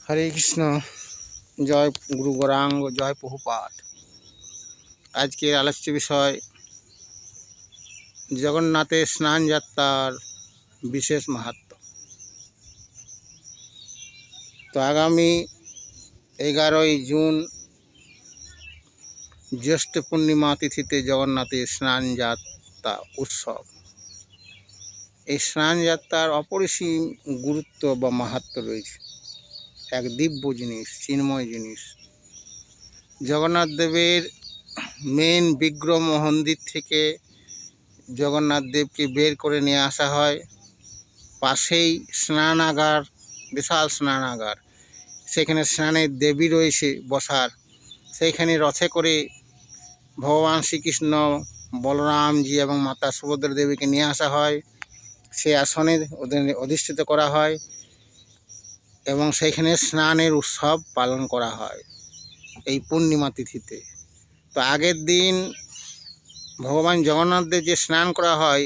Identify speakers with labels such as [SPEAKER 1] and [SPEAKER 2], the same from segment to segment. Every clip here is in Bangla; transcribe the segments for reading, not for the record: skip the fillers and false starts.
[SPEAKER 1] হরে কৃষ্ণ। জয় গুরু গৌরাঙ্গ, জয় প্রভুপাদ। আজকের আলোচ্য বিষয় জগন্নাথের স্নান যাত্রার বিশেষ মাহাত্ম্য। তো আগামী 11ই জুন জ্যৈষ্ঠ পূর্ণিমা তিথিতে জগন্নাথের স্নান যাত্রা উৎসব। এই স্নান যাত্রার অপরিসীম গুরুত্ব বা মাহাত্ম্য রয়েছে। এক দিব্য জিনিস, চিন্ময় জিনিস। জগন্নাথ দেবের মেন বিগ্রহ মন্দির থেকে জগন্নাথ দেবকে বের করে নিয়ে আসা হয়। পাশেই স্নানাগার, বিশাল স্নানাগার, সেখানে স্নানের দেবী রয়েছে বসার। সেইখানে রথে করে ভগবান শ্রীকৃষ্ণ, বলরামজি এবং মাতা সুভদ্রা দেবীকে নিয়ে আসা হয়। সে আসনে ওদের অধিষ্ঠিত করা হয় এবং সেইখানে স্নানের উৎসব পালন করা হয় এই পূর্ণিমা তিথিতে। তো আগের দিন ভগবান জগন্নাথদের যে স্নান করা হয়,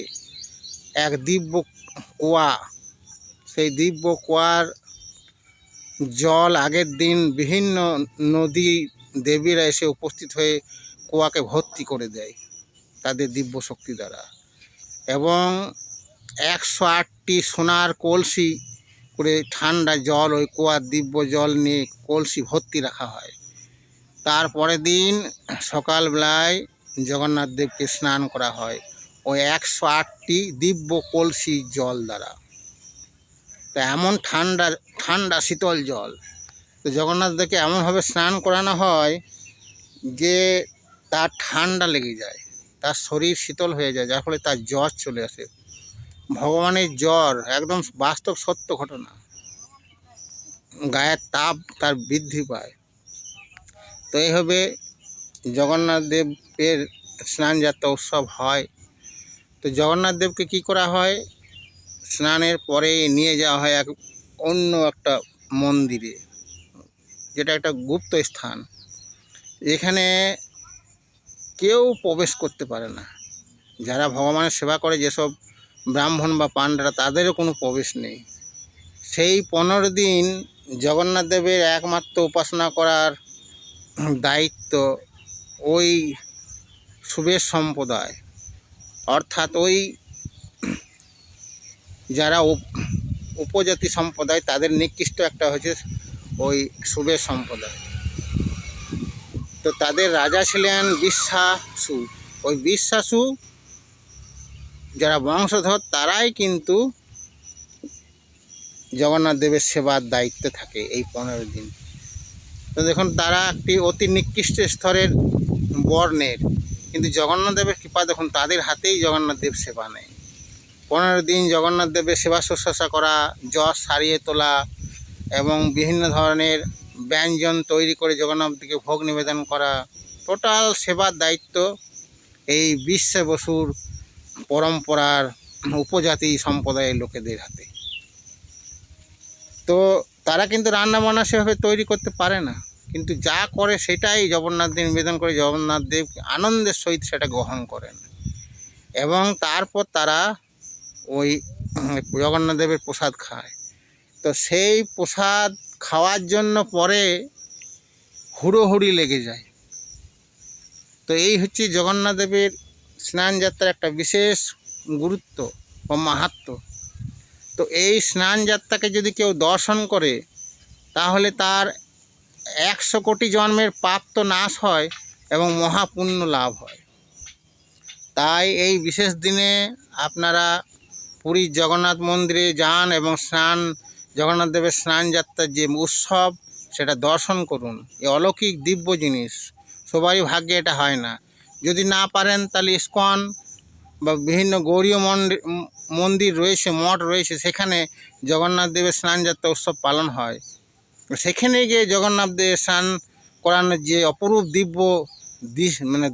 [SPEAKER 1] এক দিব্য কুয়া, সেই দিব্য কুয়ার জল আগের দিন বিভিন্ন নদী দেবীরা এসে উপস্থিত হয়ে কুয়াকে ভর্তি করে দেয় তাদের দিব্য শক্তি দ্বারা। এবং 108টি সোনার কলসি করে ঠান্ডা জল ওই কুয়ার দিব্য জল নিয়ে কলসি ভর্তি রাখা হয়। তারপরের দিন সকালবেলায় জগন্নাথ দেবকে স্নান করা হয় ওই 108টি দিব্য কলসি জল দ্বারা। তা এমন ঠান্ডা ঠান্ডা শীতল জল, তো জগন্নাথ দেবকে এমনভাবে স্নান করানো হয় যে তার ঠান্ডা লেগে যায়, তার শরীর শীতল হয়ে যায়, যার ফলে তার জ্বর চলে আসে। ভগবানের জ্বর একদম বাস্তব সত্য ঘটনা, গায়ের তাপ তার বৃদ্ধি পায়। তো এইভাবে জগন্নাথ দেবের স্নান যাত্রা উৎসব হয়। তো জগন্নাথ দেবকে কী করা হয়, স্নানের পরে নিয়ে যাওয়া হয় অন্য একটা মন্দিরে, যেটা একটা গুপ্ত স্থান। এখানে কেউ প্রবেশ করতে পারে না। যারা ভগবানের সেবা করে, যেসব ব্রাহ্মণ বা পাণ্ডারা, তাদেরও কোনো প্রবেশ নেই। সেই 15 দিন জগন্নাথ দেবের একমাত্র উপাসনা করার দায়িত্ব ওই সুবেশ সম্প্রদায়, অর্থাৎ ওই যারা উপজাতি সম্প্রদায়, তাদের নিকৃষ্ট একটা হচ্ছে ওই সুবেশ সম্প্রদায়। তো তাদের রাজা ছিলেন বিশ্বাসু। ওই বিশ্বাসু যারা বংশধর, তারাই কিন্তু জগন্নাথ দেবের সেবার দায়িত্বে থাকে এই 15 দিন। তো দেখুন, তারা একটি অতি নিকৃষ্ট স্তরের বর্ণের, কিন্তু জগন্নাথ দেবের কৃপা দেখুন, তাদের হাতেই জগন্নাথ দেব সেবা নেয়। 15 দিন জগন্নাথ দেবের সেবা শুশ্রূষা করা, যশ সারিয়ে তোলা এবং বিভিন্ন ধরনের ব্যঞ্জন তৈরি করে জগন্নাথকে ভোগ নিবেদন করা, টোটাল সেবার দায়িত্ব এই বিশ্ব বসুর পরম্পরার উপজাতি সম্প্রদায়ের লোকেদের হাতে। তো তারা কিন্তু রান্না বান্না সেভাবে তৈরি করতে পারে না, কিন্তু যা করে সেটাই জগন্নাথ দেব নিবেদন করে জগন্নাথ দেব আনন্দের সহিত সেটা গ্রহণ করেন। এবং তারপর তারা ওই জগন্নাথ দেবের প্রসাদ খায়। তো সেই প্রসাদ খাওয়ার জন্য পরে হুড়োহুড়ি লেগে যায়। তো এই হচ্ছে জগন্নাথ দেবের স্নান যাত্রার একটা বিশেষ গুরুত্ব বা মাহাত্ম্য। তো এই স্নান যাত্রাকে যদি কেউ দর্শন করে, তাহলে তার 100 কোটি জন্মের পাপ তো নাশ হয় এবং মহাপুণ্য লাভ হয়। তাই এই বিশেষ দিনে আপনারা পুরীর জগন্নাথ মন্দিরে যান এবং জগন্নাথ দেবের স্নান যাত্রার যে উৎসব, সেটা দর্শন করুন। এই অলৌকিক দিব্য জিনিস সবারই ভাগ্যে এটা হয় না। যদি না পারেন, তাহলে ইস্কন বা বিভিন্ন গৌরীয় মন্দির রয়েছে, মঠ রয়েছে, সেখানে জগন্নাথ দেবের স্নান যাত্রা উৎসব পালন হয়। সেখানে গিয়ে জগন্নাথ দেবের স্নান করানোর যে অপরূপ দিব্য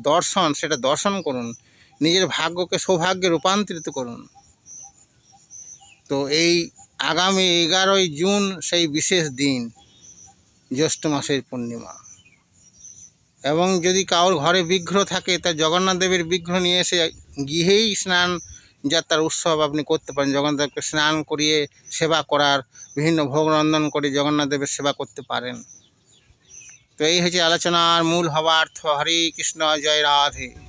[SPEAKER 1] দর্শন, সেটা দর্শন করুন। নিজের ভাগ্যকে সৌভাগ্যে রূপান্তরিত করুন। তো এই আগামী 11ই জুন সেই বিশেষ দিন, জ্যৈষ্ঠ মাসের পূর্ণিমা। এবং যদি কারোর ঘরে বিগ্রহ থাকে, তা জগন্নাথ দেবের বিগ্রহ নিয়ে এসে গৃহেই স্নান যাত্রার উৎসব আপনি করতে পারেন। জগন্নাথদেবকে স্নান করিয়ে সেবা করার, বিভিন্ন ভোগ রন্ধন করে জগন্নাথ দেবের সেবা করতে পারেন। তো এই হচ্ছে আলোচনার মূল হবার্থ। হরে কৃষ্ণ, জয় রাধে।